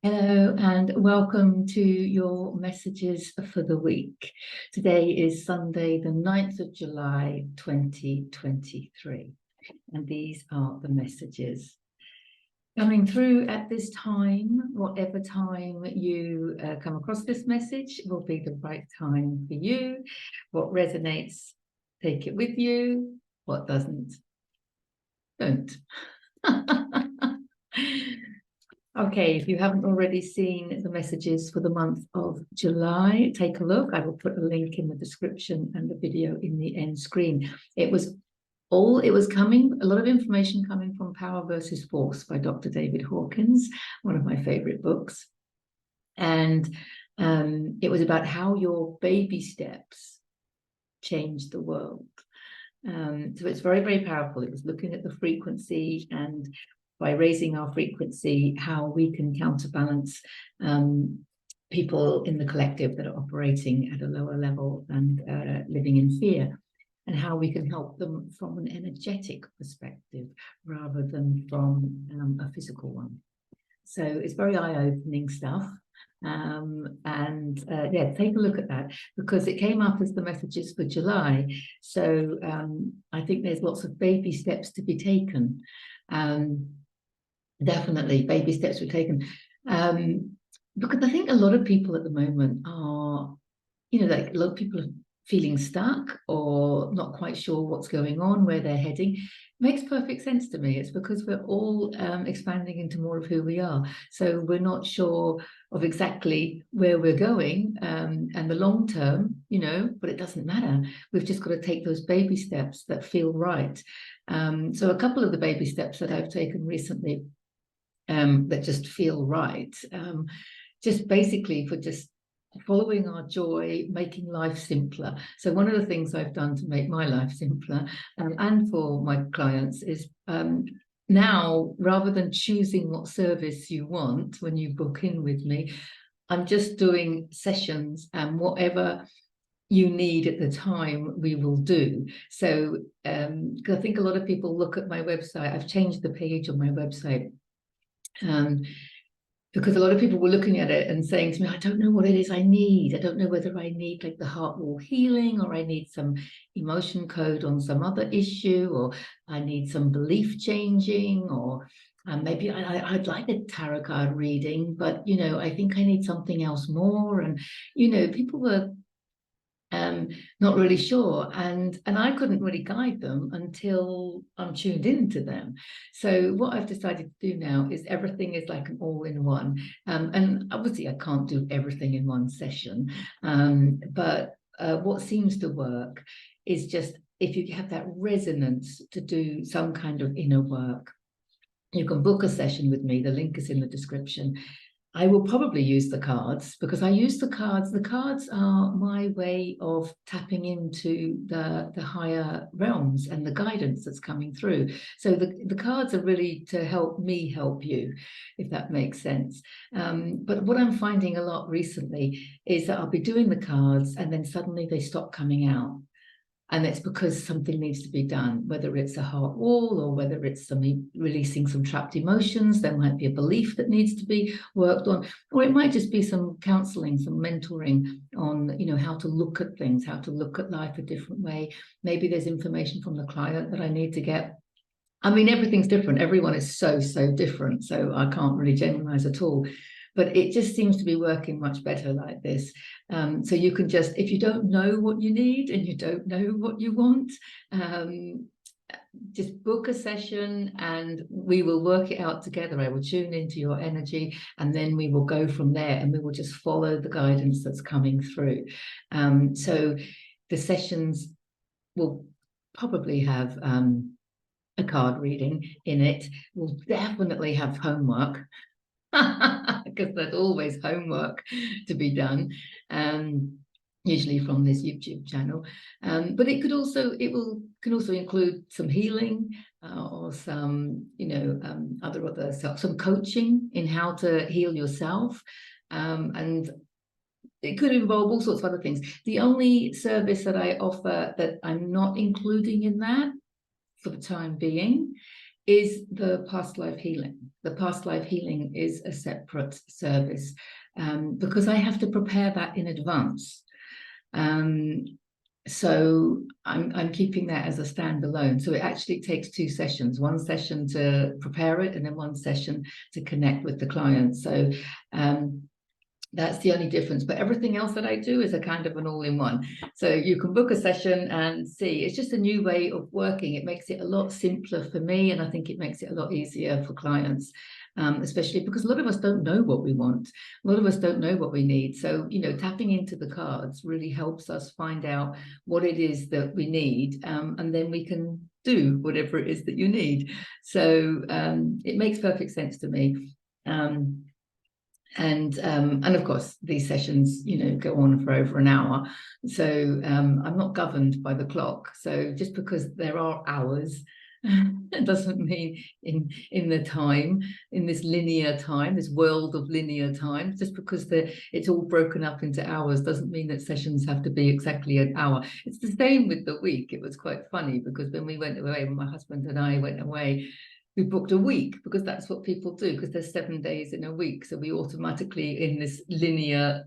Hello and welcome to your messages for the week. Today is Sunday, the 9th of July, 2023. And these are the messages coming through at this time. Whatever time you come across this message will be the right time for you. What resonates, take it with you. What doesn't, don't. Okay, if you haven't already seen the messages for the month of July, take a look. I will put a link in the description and the video in the end screen. It was coming, a lot of information coming from Power versus Force by Dr. David Hawkins, one of my favorite books. And it was about how your baby steps changed the world. So it's very, very powerful. It was looking at the frequency and by raising our frequency, how we can counterbalance people in the collective that are operating at a lower level and living in fear, and how we can help them from an energetic perspective rather than from a physical one. So it's very eye-opening stuff. Yeah, take a look at that because it came up as the messages for July. So I think there's lots of baby steps to be taken. Definitely baby steps were taken, because I think a lot of people at the moment are, like a lot of people are feeling stuck or not quite sure what's going on, where they're heading. Makes perfect sense to me. It's because we're all expanding into more of who we are, so we're not sure of exactly where we're going and the long term, but it doesn't matter. We've just got to take those baby steps that feel right. So a couple of the baby steps that I've taken recently that just feel right, just basically for just following our joy, making life simpler. So one of the things I've done to make my life simpler and for my clients is now, rather than choosing what service you want when you book in with me, I'm just doing sessions and whatever you need at the time we will do. So I think a lot of people look at my website. I've changed the page on my website because a lot of people were looking at it and saying to me, I don't know what it is I need. I don't know whether I need like the heart wall healing, or I need some emotion code on some other issue, or I need some belief changing, or maybe I'd like a tarot card reading, but I think I need something else more. And people were not really sure, and I couldn't really guide them until I'm tuned into them. So what I've decided to do now is everything is like an all-in-one, and obviously I can't do everything in one session, but what seems to work is just if you have that resonance to do some kind of inner work, you can book a session with me. The link is in the description. I will probably use the cards because I use the cards. The cards are my way of tapping into the higher realms and the guidance that's coming through. So the cards are really to help me help you, if that makes sense. But what I'm finding a lot recently is that I'll be doing the cards and then suddenly they stop coming out. And it's because something needs to be done, whether it's a heart wall or whether it's releasing some trapped emotions. There might be a belief that needs to be worked on, or it might just be some counseling, some mentoring on, how to look at things, how to look at life a different way. Maybe there's information from the client that I need to get. I mean, everything's different. Everyone is so different. So I can't really generalize at all. But it just seems to be working much better like this. So you can just, if you don't know what you need and you don't know what you want, just book a session and we will work it out together. I will tune into your energy and then we will go from there and we will just follow the guidance that's coming through. So the sessions will probably have a card reading in it. We'll definitely have homework. Because there's always homework to be done, usually from this YouTube channel. But it can also include some healing or some, some coaching in how to heal yourself, and it could involve all sorts of other things. The only service that I offer that I'm not including in that for the time being is the past life healing. The past life healing is a separate service because I have to prepare that in advance. So I'm keeping that as a standalone. So it actually takes 2 sessions, 1 session to prepare it and then 1 session to connect with the client. So that's the only difference. But everything else that I do is a kind of an all-in-one. So you can book a session and see. It's just a new way of working. It makes it a lot simpler for me, and I think it makes it a lot easier for clients, especially because a lot of us don't know what we want. A lot of us don't know what we need. So, you know, tapping into the cards really helps us find out what it is that we need, and then we can do whatever it is that you need. So it makes perfect sense to me. And of course, these sessions, you know, go on for over an hour. So I'm not governed by the clock. So just because there are hours, it doesn't mean in the time, in this linear time, this world of linear time, just because it's all broken up into hours doesn't mean that sessions have to be exactly an hour. It's the same with the week. It was quite funny because when we went away, when my husband and I went away, we booked a week because that's what people do, because there's 7 days in a week. So we automatically, in this linear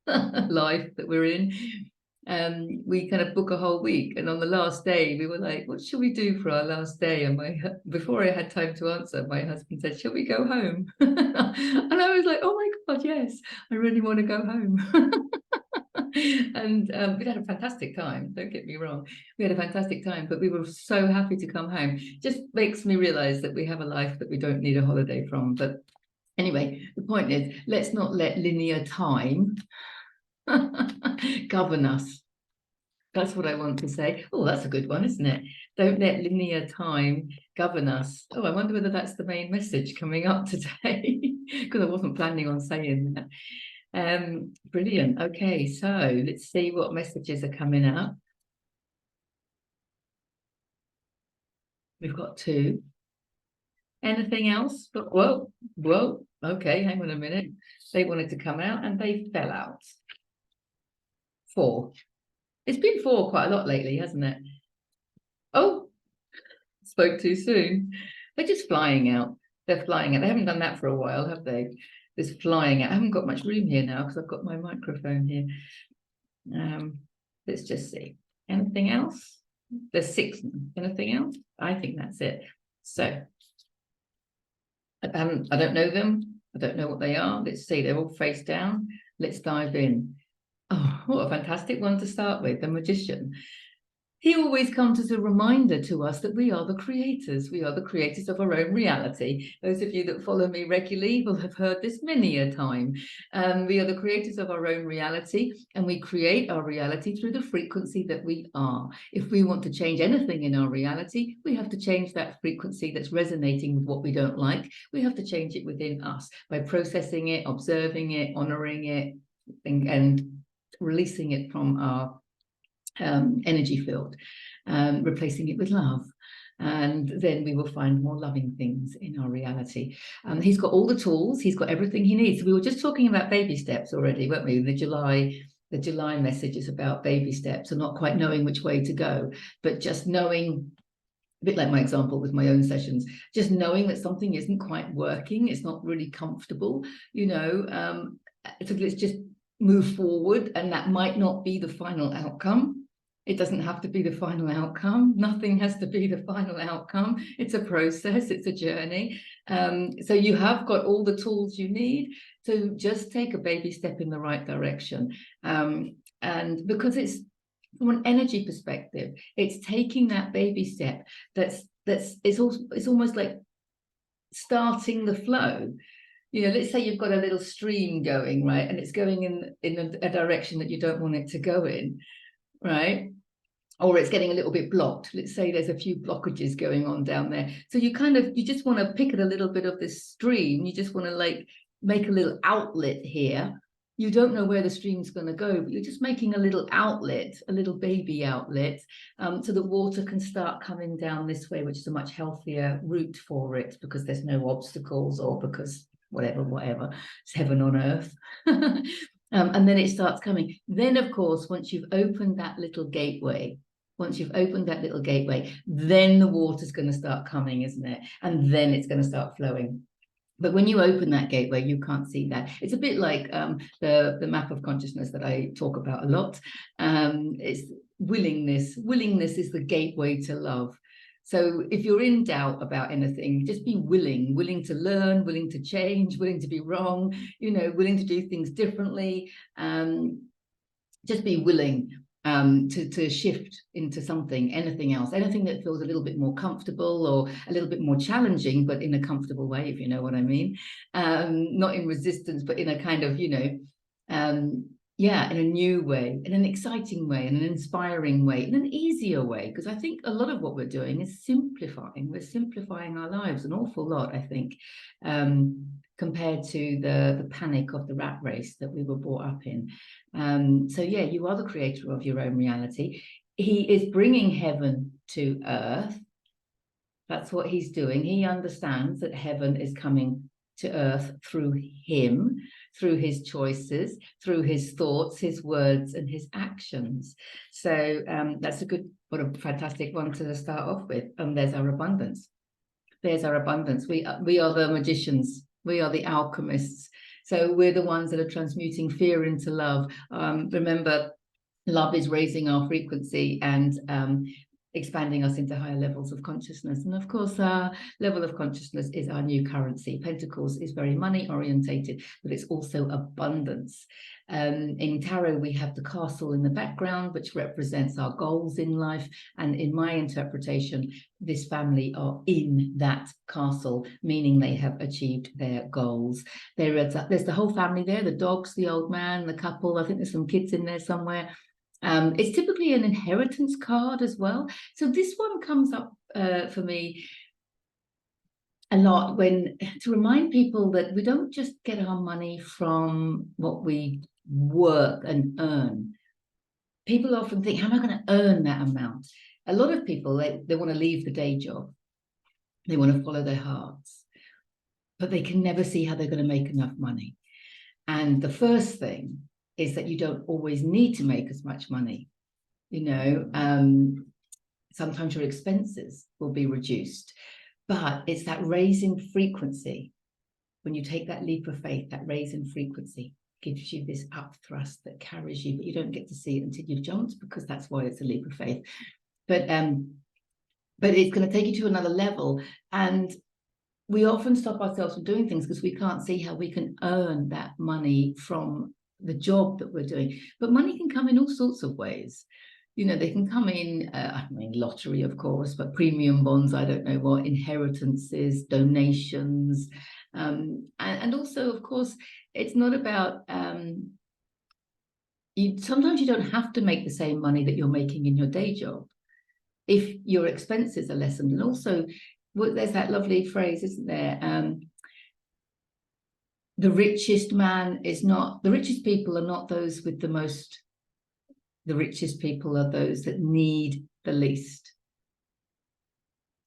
life that we're in, we kind of book a whole week. And on the last day, we were like, what should we do for our last day? And before I had time to answer, my husband said, shall we go home? And I was like, oh my God, yes, I really want to go home. And we had a fantastic time, don't get me wrong, we had a fantastic time, but we were so happy to come home. Just makes me realize that we have a life that we don't need a holiday from. But anyway, the point is, let's not let linear time govern us. That's what I want to say. Oh, that's a good one, isn't it? Don't let linear time govern us. Oh, I wonder whether that's the main message coming up today, because I wasn't planning on saying that. Brilliant. Okay, so let's see what messages are coming up. We've got 2. Anything else? But whoa, okay, hang on a minute. They wanted to come out and they fell out. 4. It's been 4 quite a lot lately, hasn't it? Oh, spoke too soon. They're just flying out. They're flying out. They haven't done that for a while, have they? This flying out. I haven't got much room here now because I've got my microphone here. Let's just see. Anything else? There's 6. Anything else? I think that's it. So I don't know them. I don't know what they are. Let's see. They're all face down. Let's dive in. Oh, what a fantastic one to start with, the Magician. He always comes as a reminder to us that we are the creators. We are the creators of our own reality. Those of you that follow me regularly will have heard this many a time. We are the creators of our own reality, and we create our reality through the frequency that we are. If we want to change anything in our reality, we have to change that frequency that's resonating with what we don't like. We have to change it within us by processing it, observing it, honoring it, and releasing it from our energy field, replacing it with love, and then we will find more loving things in our reality. He's got all the tools, he's got everything he needs. We were just talking about baby steps already, weren't we? The July message is about baby steps and not quite knowing which way to go, but just knowing, a bit like my example with my own sessions, just knowing that something isn't quite working, it's not really comfortable, you know, so let's just move forward, and that might not be the final outcome. It doesn't have to be the final outcome. Nothing has to be the final outcome. It's a process, it's a journey. So you have got all the tools you need to just take a baby step in the right direction. And because it's from an energy perspective, it's taking that baby step it's almost like starting the flow. You know, let's say you've got a little stream going, right? And it's going in a direction that you don't want it to go in, right? Or it's getting a little bit blocked. Let's say there's a few blockages going on down there. So you just want to pick at a little bit of this stream. You just want to like make a little outlet here. You don't know where the stream's going to go, but you're just making a little outlet, a little baby outlet, so the water can start coming down this way, which is a much healthier route for it because there's no obstacles or because whatever, it's heaven on earth. And then it starts coming. Then, of course, once you've opened that little gateway, Once you've opened that little gateway, then the water's going to start coming, isn't it? And then it's going to start flowing. But when you open that gateway, you can't see that. It's a bit like the map of consciousness that I talk about a lot. It's willingness. Willingness is the gateway to love. So if you're in doubt about anything, just be willing to learn, willing to change, willing to be wrong, willing to do things differently. Just be willing to shift into something, anything else, anything that feels a little bit more comfortable or a little bit more challenging, but in a comfortable way, if you know what I mean. Not in resistance, but in a kind of, in a new way, in an exciting way, in an inspiring way, in an easier way. Because I think a lot of what we're doing is simplifying. We're simplifying our lives an awful lot, I think, compared to the panic of the rat race that we were brought up in. So yeah, you are the creator of your own reality. He is bringing heaven to earth. That's what he's doing. He understands that heaven is coming to earth through him, through his choices, through his thoughts, his words, and his actions. So that's what a fantastic one to start off with. And there's our abundance. There's our abundance. We are the magicians. We are the alchemists. So we're the ones that are transmuting fear into love. Remember, love is raising our frequency and expanding us into higher levels of consciousness. And of course, our level of consciousness is our new currency. Pentacles is very money orientated, but it's also abundance. In tarot, we have the castle in the background, which represents our goals in life. And in my interpretation, this family are in that castle, meaning they have achieved their goals. There's the whole family there, the dogs, the old man, the couple. I think there's some kids in there somewhere. It's typically an inheritance card as well. So this one comes up for me a lot to remind people that we don't just get our money from what we work and earn. People often think, how am I going to earn that amount? A lot of people, they want to leave the day job. They want to follow their hearts, but they can never see how they're going to make enough money. And the first thing is that you don't always need to make as much money. Sometimes your expenses will be reduced, but it's that raise in frequency. When you take that leap of faith, that raise in frequency gives you this up thrust that carries you, but you don't get to see it until you've jumped, because that's why it's a leap of faith. But it's going to take you to another level. And we often stop ourselves from doing things because we can't see how we can earn that money from the job that we're doing. But money can come in all sorts of ways. They can come in, lottery, of course, but premium bonds, I don't know what, inheritances, donations. And also, of course, it's not about, sometimes you don't have to make the same money that you're making in your day job if your expenses are lessened. And also, there's that lovely phrase, isn't there? The richest people are not those with the most. The richest people are those that need the least.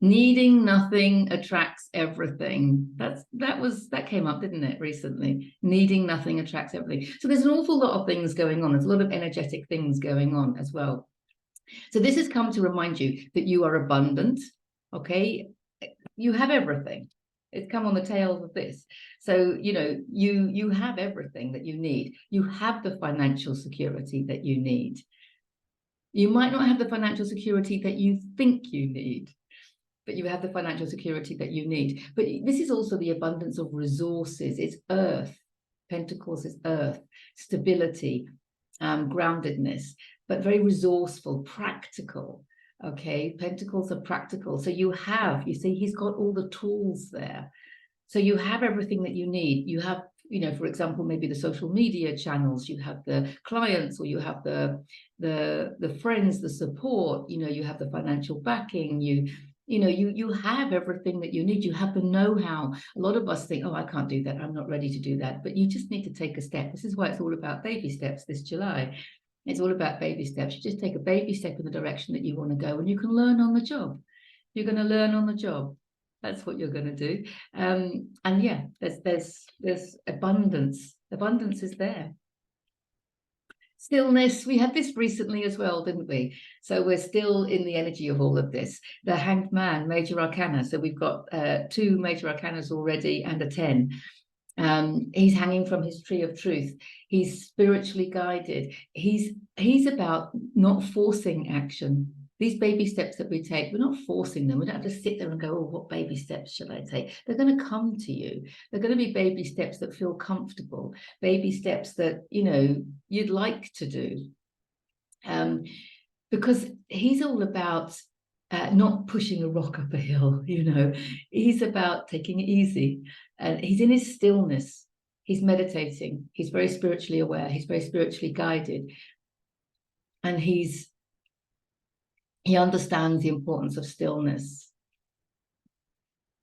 Needing nothing attracts everything. That came up, didn't it, recently? Needing nothing attracts everything. So there's an awful lot of things going on. There's a lot of energetic things going on as well. So this has come to remind you that you are abundant. Okay, you have everything. It's come on the tail of this. So, you have everything that you need. You have the financial security that you need. You might not have the financial security that you think you need, but you have the financial security that you need. But this is also the abundance of resources. It's earth. Pentacles is earth, stability, groundedness, but very resourceful, practical. Okay, Pentacles are practical. So you see, he's got all the tools there. So you have everything that you need. You have, for example, maybe the social media channels, you have the clients, or you have the friends, the support, you have the financial backing, you have everything that you need. You have the know-how. A lot of us think, oh, I can't do that. I'm not ready to do that. But you just need to take a step. This is why it's all about baby steps this July. It's all about baby steps. You just take a baby step in the direction that you want to go, and you can learn on the job. You're going to learn on the job. That's what you're going to do. And yeah, there's abundance. Abundance is there. Stillness, we had this recently as well, didn't we? So we're still in the energy of all of this. The Hanged Man, Major Arcana. So we've got 2 Major Arcanas already and a 10. He's hanging from his tree of truth. He's spiritually guided. He's about not forcing action. These baby steps that we take, we're not forcing them. We don't have to sit there and go, oh, what baby steps should I take? They're going to come to you. They're going to be baby steps that feel comfortable, baby steps that, you know, you'd like to do. Because he's all about not pushing a rock up a hill, you know. He's about taking it easy. And he's in his stillness. He's meditating. He's very spiritually aware. He's very spiritually guided. And he understands the importance of stillness.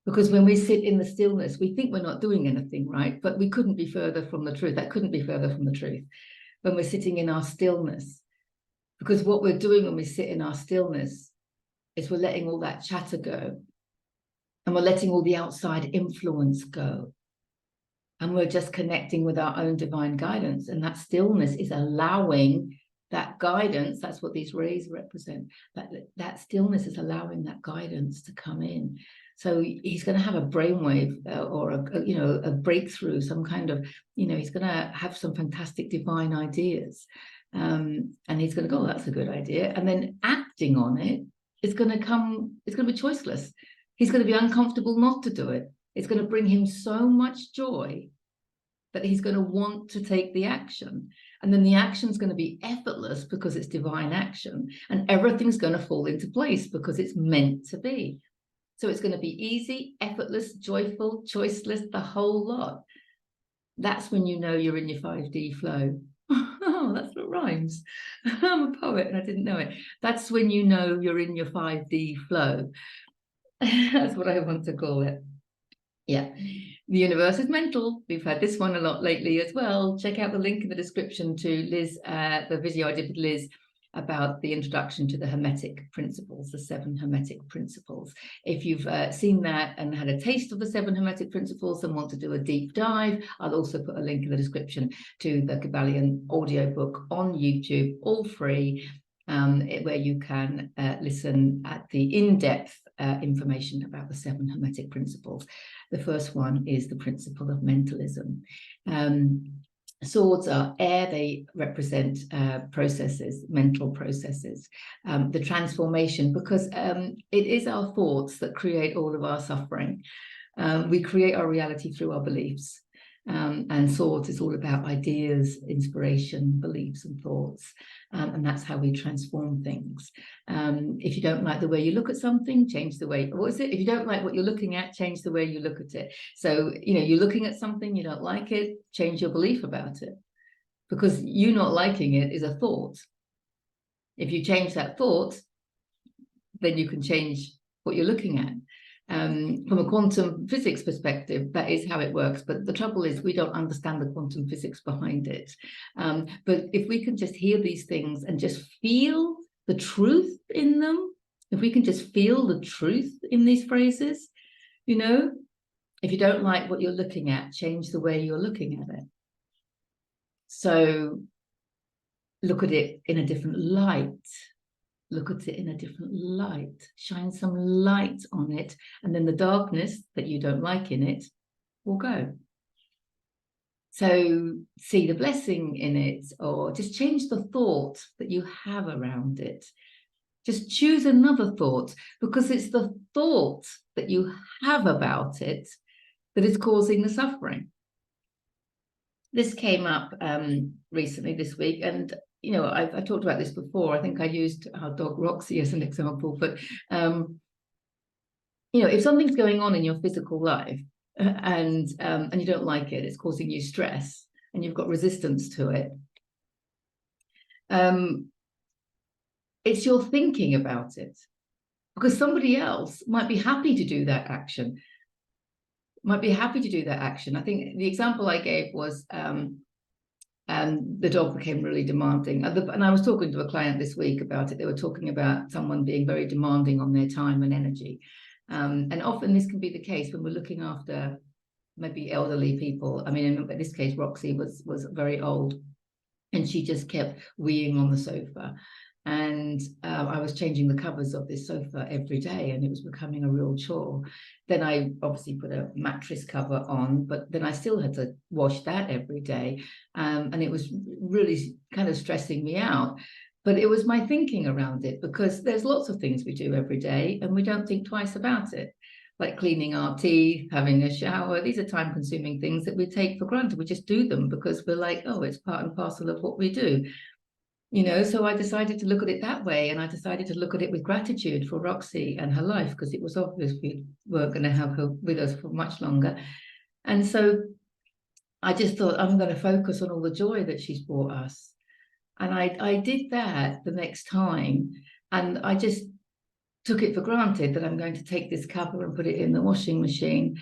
Because when we sit in the stillness, we think we're not doing anything, right? But we couldn't be further from the truth. That couldn't be further from the truth when we're sitting in our stillness. Because what we're doing when we sit in our stillness is we're letting all that chatter go. And we're letting all the outside influence go. And we're just connecting with our own divine guidance. And that stillness is allowing that guidance. That's what these rays represent. That stillness is allowing that guidance to come in. So he's going to have a brainwave or a breakthrough, some kind of, he's going to have some fantastic divine ideas. And he's going to go, oh, that's a good idea. And then acting on it is going to come, it's going to be choiceless. He's going to be uncomfortable not to do it. It's going to bring him so much joy that he's going to want to take the action. And then the action's going to be effortless because it's divine action. And everything's going to fall into place because it's meant to be. So it's going to be easy, effortless, joyful, choiceless, the whole lot. That's when you know you're in your 5D flow. Oh, that's what rhymes. I'm a poet and I didn't know it. That's when you know you're in your 5D flow. That's what I want to call it. Yeah. The universe is mental. We've had this one a lot lately as well. Check out the link in the description to Liz, the video I did with Liz about the introduction to the Hermetic principles, the 7 Hermetic principles. If you've seen that and had a taste of the 7 Hermetic principles and want to do a deep dive, I'll also put a link in the description to the Kybalion audiobook on YouTube, all free, where you can listen at the in-depth information about the 7 Hermetic principles. The first one is the principle of mentalism. Swords are air, they represent processes, mental processes, the transformation, because it is our thoughts that create all of our suffering. We create our reality through our beliefs. And swords is all about ideas, inspiration, beliefs and thoughts. And that's how we transform things. If you don't like the way you look at something, change the way, what is it? If you don't like what you're looking at, change the way you look at it. So, you're looking at something, you don't like it, change your belief about it. Because you not liking it is a thought. If you change that thought, then you can change what you're looking at. From a quantum physics perspective, that is how it works. But the trouble is we don't understand the quantum physics behind it. But if we can just hear these things and just feel the truth in them, if we can just feel the truth in these phrases, if you don't like what you're looking at, change the way you're looking at it. So look at it in a different light. Look at it in a different light, shine some light on it, and then the darkness that you don't like in it will go. So see the blessing in it, or just change the thought that you have around it. Just choose another thought, because it's the thought that you have about it that is causing the suffering. This came up recently this week, and I've talked about this before. I think I used our dog Roxy as an example, but if something's going on in your physical life and you don't like it, it's causing you stress and you've got resistance to it, it's your thinking about it, because somebody else might be happy to do that action. I think the example I gave was the dog became really demanding. And I was talking to a client this week about it. They were talking about someone being very demanding on their time and energy. And often this can be the case when we're looking after maybe elderly people. I mean, in this case, Roxy was very old. and she just kept weeing on the sofa. And I was changing the covers of this sofa every day, and it was becoming a real chore. Then I obviously put a mattress cover on, but then I still had to wash that every day. And it was really kind of stressing me out. But it was my thinking around it, because there's lots of things we do every day and we don't think twice about it, like cleaning our teeth, having a shower. These are time-consuming things that we take for granted. We just do them because we're like, oh, it's part and parcel of what we do. You know, so I decided to look at it that way, and I decided to look at it with gratitude for Roxy and her life, because it was obvious we weren't going to have her with us for much longer. And so I just thought, I'm going to focus on all the joy that she's brought us. And I did that the next time, and I just took it for granted that I'm going to take this cover and put it in the washing machine.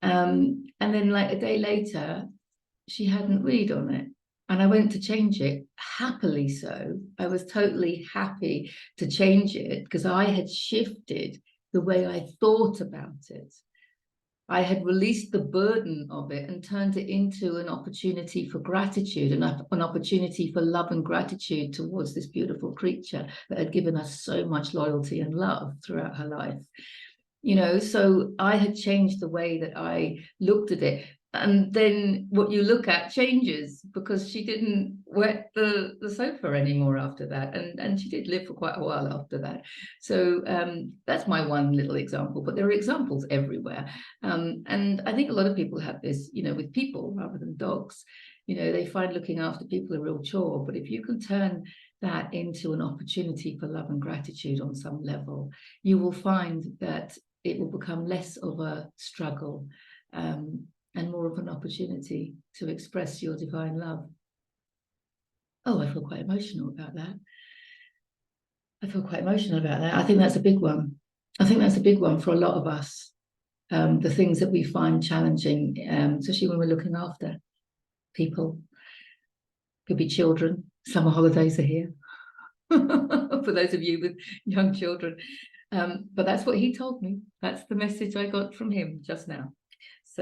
And then like a day later, she hadn't weed on it. And I went to change it, happily so. I was totally happy to change it, because I had shifted the way I thought about it. I had released the burden of it and turned it into an opportunity for gratitude, and an opportunity for love and gratitude towards this beautiful creature that had given us so much loyalty and love throughout her life. You know, so I had changed the way that I looked at it. And then what you look at changes, because she didn't wet the sofa anymore after that. And she did live for quite a while after that. So that's my one little example, but there are examples everywhere. And I think a lot of people have this, you know, with people rather than dogs. You know, they find looking after people a real chore. But if you can turn that into an opportunity for love and gratitude on some level, you will find that it will become less of a struggle, and more of an opportunity to express your divine love. Oh, I feel quite emotional about that. I think that's a big one. I think that's a big one for a lot of us. The things that we find challenging, especially when we're looking after people. Could be children. Summer holidays are here. For those of you with young children. But that's what he told me. That's the message I got from him just now. So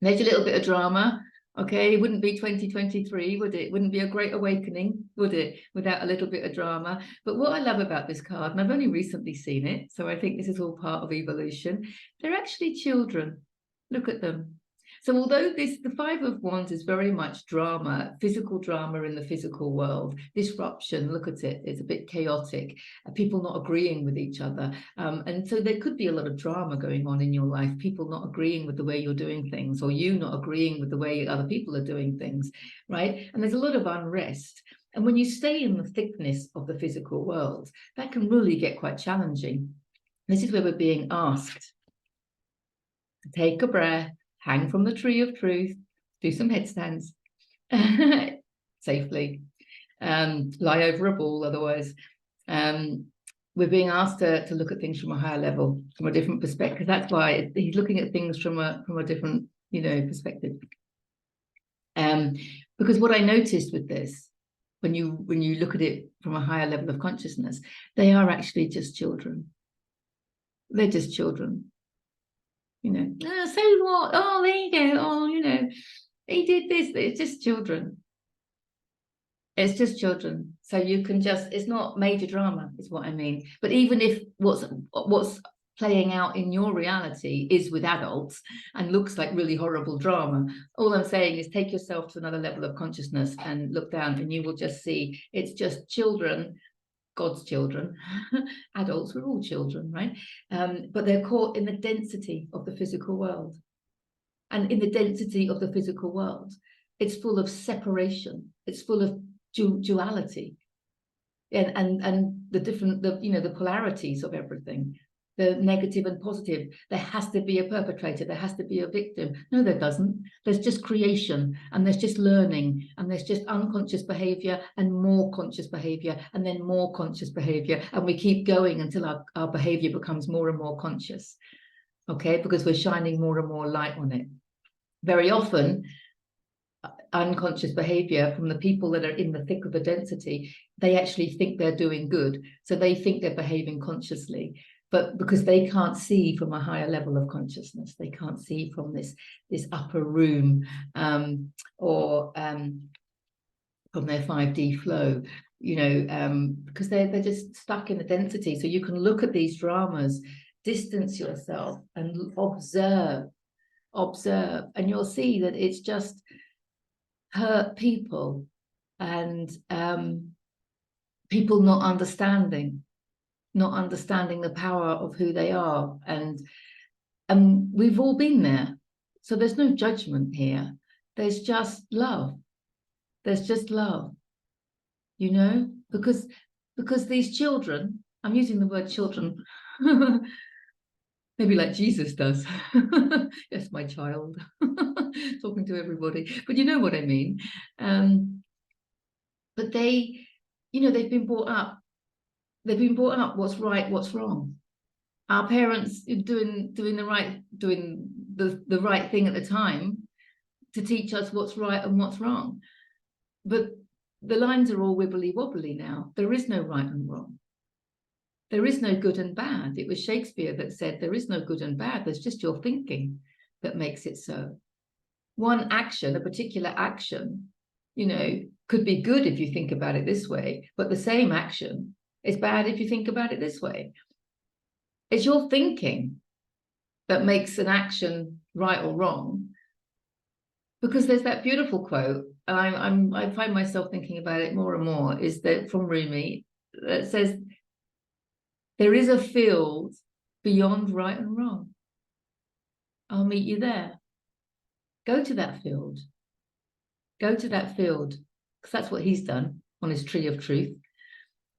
there's a little bit of drama. Okay, it wouldn't be 2023, would it? Wouldn't be a great awakening, would it, without a little bit of drama? But what I love about this card, and I've only recently seen it, so I think this is all part of evolution, they're actually children. Look at them. So although the Five of Wands is very much drama, physical drama in the physical world, disruption, look at it, it's a bit chaotic, people not agreeing with each other. And so there could be a lot of drama going on in your life, people not agreeing with the way you're doing things, or you not agreeing with the way other people are doing things, right? And there's a lot of unrest. And when you stay in the thickness of the physical world, that can really get quite challenging. This is where we're being asked to take a breath, hang from the tree of truth, do some headstands safely, lie over a ball otherwise. We're being asked to look at things from a higher level, from a different perspective. That's why he's looking at things from a different, you know, perspective. Because what I noticed with this, when you look at it from a higher level of consciousness, they are actually just children. They're just children. You know, oh, so what? Oh, there you go. Oh, you know, he did this. It's just children. It's just children. So you can just, it's not major drama, is what I mean. But even if what's playing out in your reality is with adults and looks like really horrible drama, all I'm saying is take yourself to another level of consciousness and look down, and you will just see it's just children. God's children, adults, we're all children, right? But they're caught in the density of the physical world. And in the density of the physical world, it's full of separation. It's full of duality. And the different, the polarities of everything, the negative and positive. There has to be a perpetrator, there has to be a victim. No, there doesn't. There's just creation, and there's just learning, and there's just unconscious behavior and more conscious behavior, and then more conscious behavior. And we keep going until our behavior becomes more and more conscious. Okay, because we're shining more and more light on it. Very often, unconscious behavior from the people that are in the thick of the density, they actually think they're doing good. So they think they're behaving consciously. But because they can't see from a higher level of consciousness, they can't see from this upper room, or from their 5D flow, you know, because they're just stuck in the density. So you can look at these dramas, distance yourself and observe, and you'll see that it's just hurt people, and people not understanding the power of who they are. And we've all been there. So there's no judgment here. There's just love. There's just love, you know, because these children, I'm using the word children, maybe like Jesus does. Yes, my child, talking to everybody, but you know what I mean. But they, you know, they've been brought up what's right, what's wrong. Our parents doing the right thing at the time to teach us what's right and what's wrong. But the lines are all wibbly wobbly now. There is no right and wrong. There is no good and bad. It was Shakespeare that said there is no good and bad. There's just your thinking that makes it so. One action, a particular action, you know, could be good if you think about it this way, but the same action is bad if you think about it this way. It's your thinking that makes an action right or wrong. Because there's that beautiful quote, and I find myself thinking about it more and more, is that from Rumi, that says, there is a field beyond right and wrong. I'll meet you there. Go to that field. Go to that field, because that's what he's done on his tree of truth.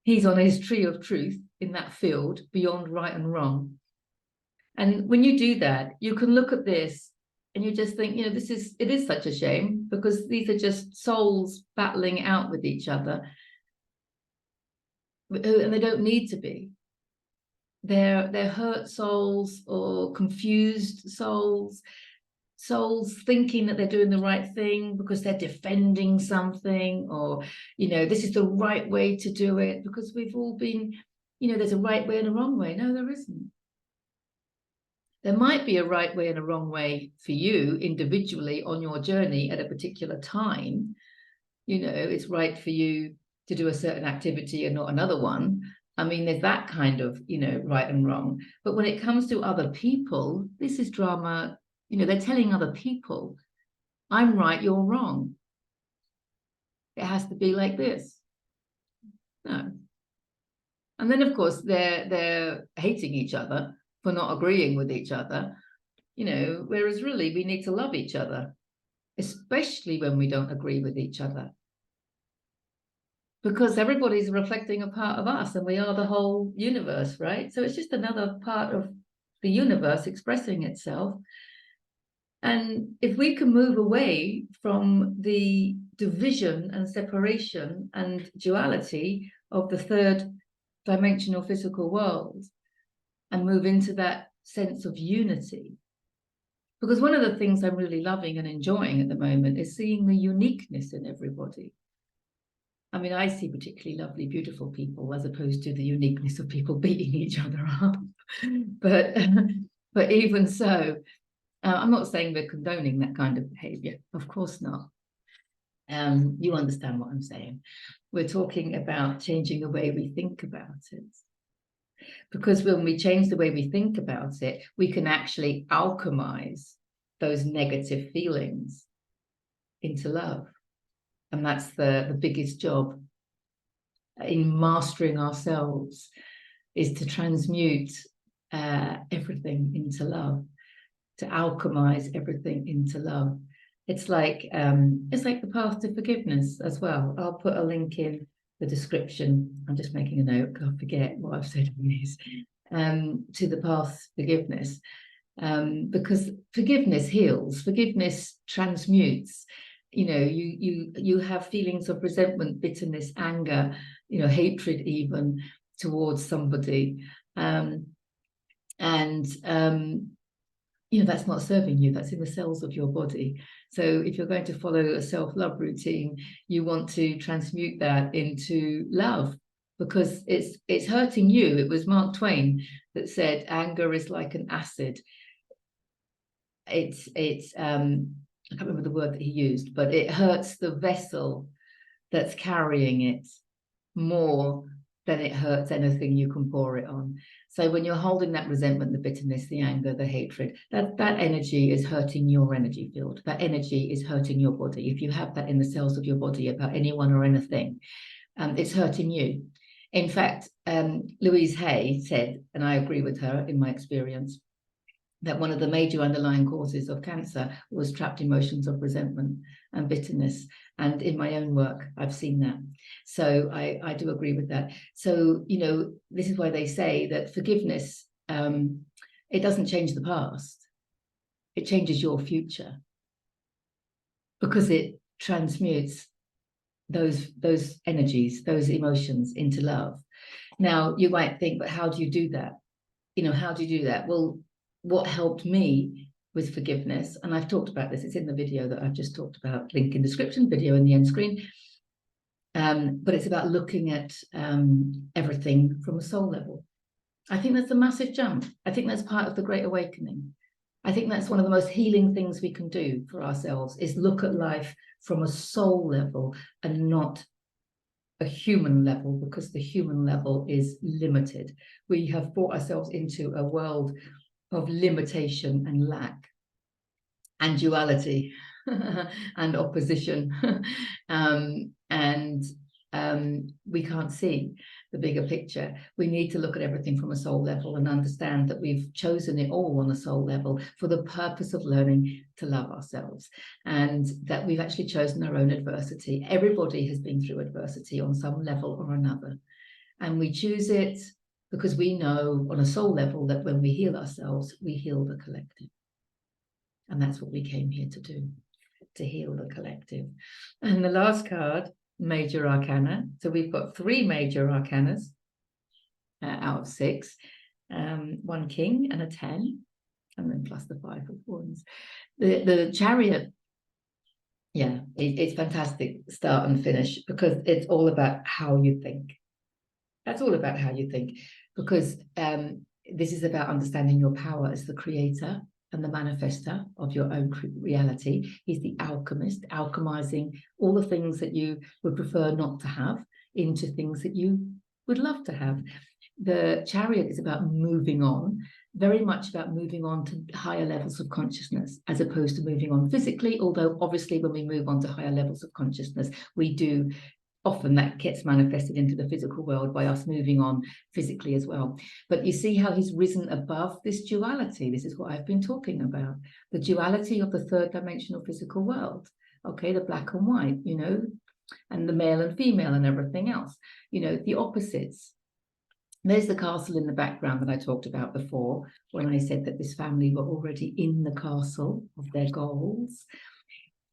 He's on his tree of truth in that field beyond right and wrong. And when you do that, you can look at this and you just think, you know, it is such a shame, because these are just souls battling out with each other, and they don't need to be. They're hurt souls or confused souls thinking that they're doing the right thing because they're defending something, or, you know, this is the right way to do it, because we've all been, you know, there's a right way and a wrong way. No, there isn't. There might be a right way and a wrong way for you individually on your journey at a particular time. You know, it's right for you to do a certain activity and not another one. I mean, there's that kind of, you know, right and wrong. But when it comes to other people, this is drama. You know, they're telling other people, I'm right, you're wrong. It has to be like this. No. And then, of course, they're hating each other for not agreeing with each other, you know, whereas really we need to love each other, especially when we don't agree with each other. Because everybody's reflecting a part of us, and we are the whole universe, right? So it's just another part of the universe expressing itself. And if we can move away from the division and separation and duality of the third dimensional physical world and move into that sense of unity. Because one of the things I'm really loving and enjoying at the moment is seeing the uniqueness in everybody. I mean, I see particularly lovely, beautiful people, as opposed to the uniqueness of people beating each other up. But even so, I'm not saying we're condoning that kind of behavior. Of course not. You understand what I'm saying. We're talking about changing the way we think about it. Because when we change the way we think about it, we can actually alchemize those negative feelings into love. And that's the biggest job in mastering ourselves, is to transmute everything into love, to alchemize everything into love. It's like the path to forgiveness as well. I'll put a link in the description. I'm just making a note because I forget what I've said on this. To the path to forgiveness, because forgiveness heals, forgiveness transmutes. You know, you have feelings of resentment, bitterness, anger, you know, hatred even towards somebody, and you know, that's not serving you. That's in the cells of your body. So if you're going to follow a self-love routine, you want to transmute that into love, because it's hurting you. It was Mark Twain that said, anger is like an acid. I can't remember the word that he used, but it hurts the vessel that's carrying it more than it hurts anything you can pour it on. So when you're holding that resentment, the bitterness, the anger, the hatred, that energy is hurting your energy field. That energy is hurting your body. If you have that in the cells of your body about anyone or anything, it's hurting you. In fact, Louise Hay said, and I agree with her in my experience, that one of the major underlying causes of cancer was trapped emotions of resentment and bitterness. And in my own work, I've seen that. So I do agree with that. So, you know, this is why they say that forgiveness, it doesn't change the past. It changes your future, because it transmutes those energies, those emotions into love. Now, you might think, but how do you do that? You know, how do you do that? Well, what helped me with forgiveness, and I've talked about this, it's in the video that I've just talked about, link in description, video in the end screen, but it's about looking at everything from a soul level. I think that's a massive jump. I think that's part of the Great Awakening. I think that's one of the most healing things we can do for ourselves, is look at life from a soul level and not a human level, because the human level is limited. We have brought ourselves into a world of limitation and lack and duality and opposition, and we can't see the bigger picture. We need to look at everything from a soul level and understand that we've chosen it all on a soul level for the purpose of learning to love ourselves, and that we've actually chosen our own adversity. Everybody has been through adversity on some level or another, and we choose it because we know on a soul level that when we heal ourselves, we heal the collective. And that's what we came here to do, to heal the collective. And the last card, Major Arcana. So we've got 3 Major Arcanas out of 6. 1 King and a 10, and then plus the 5 of Wands. The Chariot, yeah, it's fantastic start and finish, because it's all about how you think. That's all about how you think, because this is about understanding your power as the creator and the manifester of your own reality. He's the alchemist, alchemizing all the things that you would prefer not to have into things that you would love to have. The Chariot is about moving on, very much about moving on to higher levels of consciousness, as opposed to moving on physically, although obviously when we move on to higher levels of consciousness, we do often that gets manifested into the physical world by us moving on physically as well. But you see how he's risen above this duality. This is what I've been talking about, the duality of the 3rd dimensional physical world. Okay, the black and white, you know, and the male and female and everything else, you know, the opposites. There's the castle in the background that I talked about before, when I said that this family were already in the castle of their goals.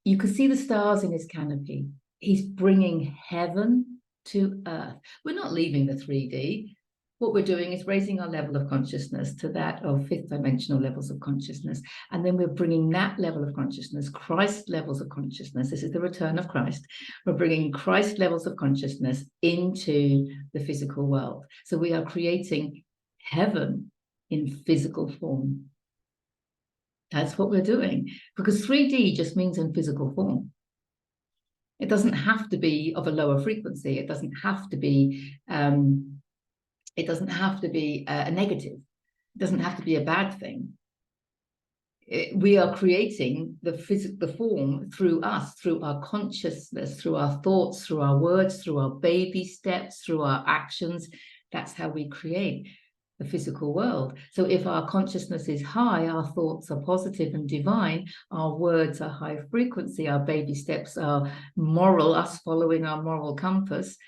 You can see the stars in his canopy. He's bringing heaven to earth. We're not leaving the 3D. What we're doing is raising our level of consciousness to that of 5th dimensional levels of consciousness. And then we're bringing that level of consciousness, Christ levels of consciousness. This is the return of Christ. We're bringing Christ levels of consciousness into the physical world. So we are creating heaven in physical form. That's what we're doing, because 3D just means in physical form. It doesn't have to be of a lower frequency. It doesn't have to be a negative. It doesn't have to be a bad thing. We are creating the form through us, through our consciousness, through our thoughts, through our words, through our baby steps, through our actions. That's how we create the physical world. So if our consciousness is high, our thoughts are positive and divine, our words are high frequency, our baby steps are moral, us following our moral compass,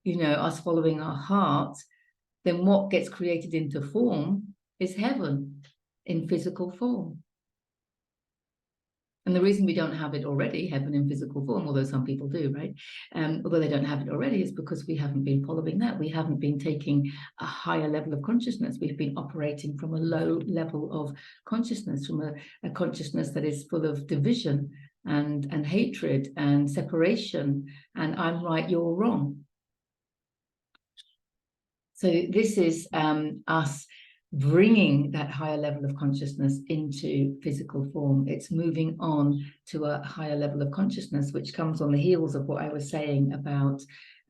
you know, us following our heart, then what gets created into form is heaven in physical form. And the reason we don't have it already, heaven in physical form, although some people do, right? Although they don't have it already, is because we haven't been following that. We haven't been taking a higher level of consciousness. We've been operating from a low level of consciousness, from a consciousness that is full of division and hatred and separation, and I'm right, you're wrong. So this is us bringing that higher level of consciousness into physical form. It's moving on to a higher level of consciousness, which comes on the heels of what I was saying about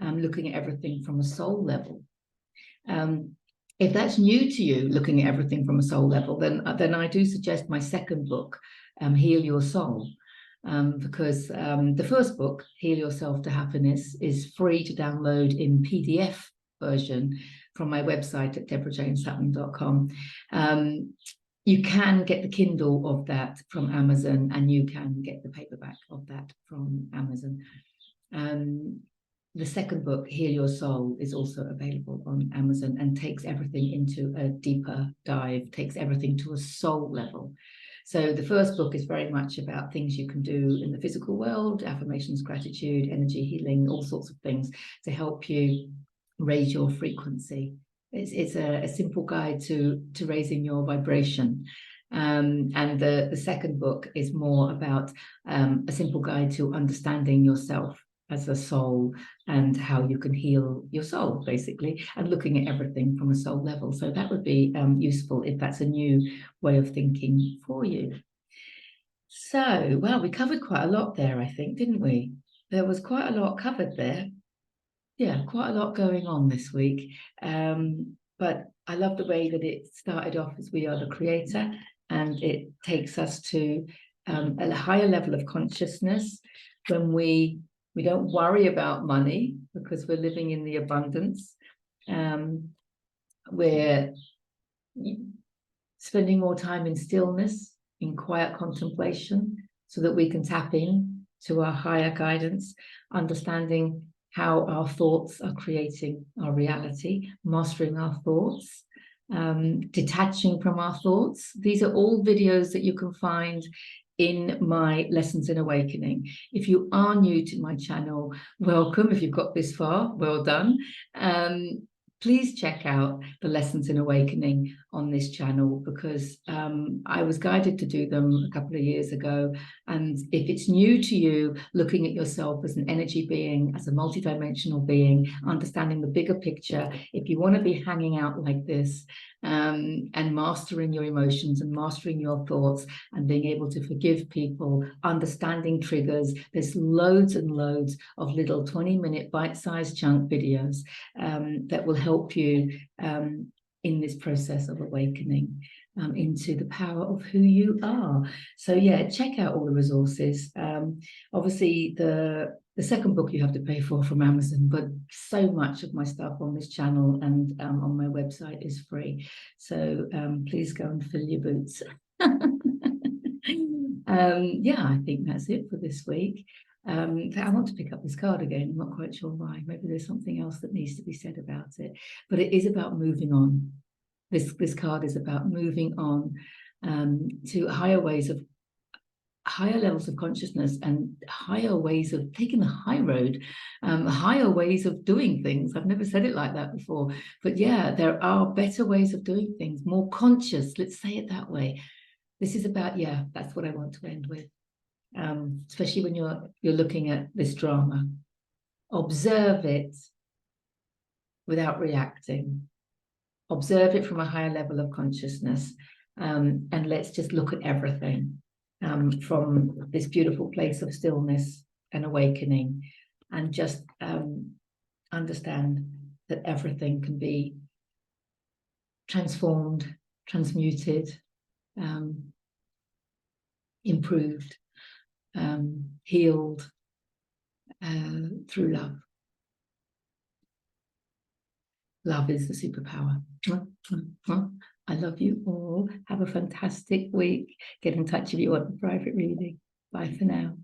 looking at everything from a soul level. If that's new to you, looking at everything from a soul level, then I do suggest my second book, Heal Your Soul. Because the first book, Heal Yourself to Happiness, is free to download in PDF version from my website at deborahjameshatton.com. You can get the Kindle of that from Amazon, and you can get the paperback of that from Amazon. The second book, Heal Your Soul, is also available on Amazon and takes everything into a deeper dive, takes everything to a soul level. So the first book is very much about things you can do in the physical world, affirmations, gratitude, energy healing, all sorts of things to help you raise your frequency. It's a simple guide to raising your vibration. And the second book is more about a simple guide to understanding yourself as a soul and how you can heal your soul, basically, and looking at everything from a soul level. So that would be useful if that's a new way of thinking for you. So, well, we covered quite a lot there, I think, didn't we? There was quite a lot covered there. Yeah, quite a lot going on this week. But I love the way that it started off as we are the creator, and it takes us to a higher level of consciousness when we don't worry about money because we're living in the abundance. We're spending more time in stillness, in quiet contemplation, so that we can tap in to our higher guidance, understanding how our thoughts are creating our reality, mastering our thoughts, detaching from our thoughts. These are all videos that you can find in my Lessons in Awakening. If you are new to my channel, welcome. If you've got this far, well done. Please check out the Lessons in Awakening on this channel, because I was guided to do them a couple of years ago. And if it's new to you, looking at yourself as an energy being, as a multidimensional being, understanding the bigger picture, if you want to be hanging out like this, and mastering your emotions and mastering your thoughts and being able to forgive people, understanding triggers, there's loads and loads of little 20-minute bite-sized chunk videos that will help you in this process of awakening into the power of who you are. So yeah, check out all the resources. Obviously the second book you have to pay for from Amazon, but so much of my stuff on this channel and on my website is free. So please go and fill your boots. Yeah, I think that's it for this week. I want to pick up this card again. I'm not quite sure why. Maybe there's something else that needs to be said about it. But it is about moving on. This card is about moving on to higher levels of consciousness and higher ways of taking the high road, higher ways of doing things. I've never said it like that before, but yeah, there are better ways of doing things, more conscious, let's say it that way. This is about, yeah, that's what I want to end with, especially when you're looking at this drama. Observe it without reacting. Observe it from a higher level of consciousness, and let's just look at everything from this beautiful place of stillness and awakening, and just understand that everything can be transformed, transmuted, improved, healed through love. Love is the superpower. I love you all. Have a fantastic week. Get in touch if you want a private reading. Bye for now.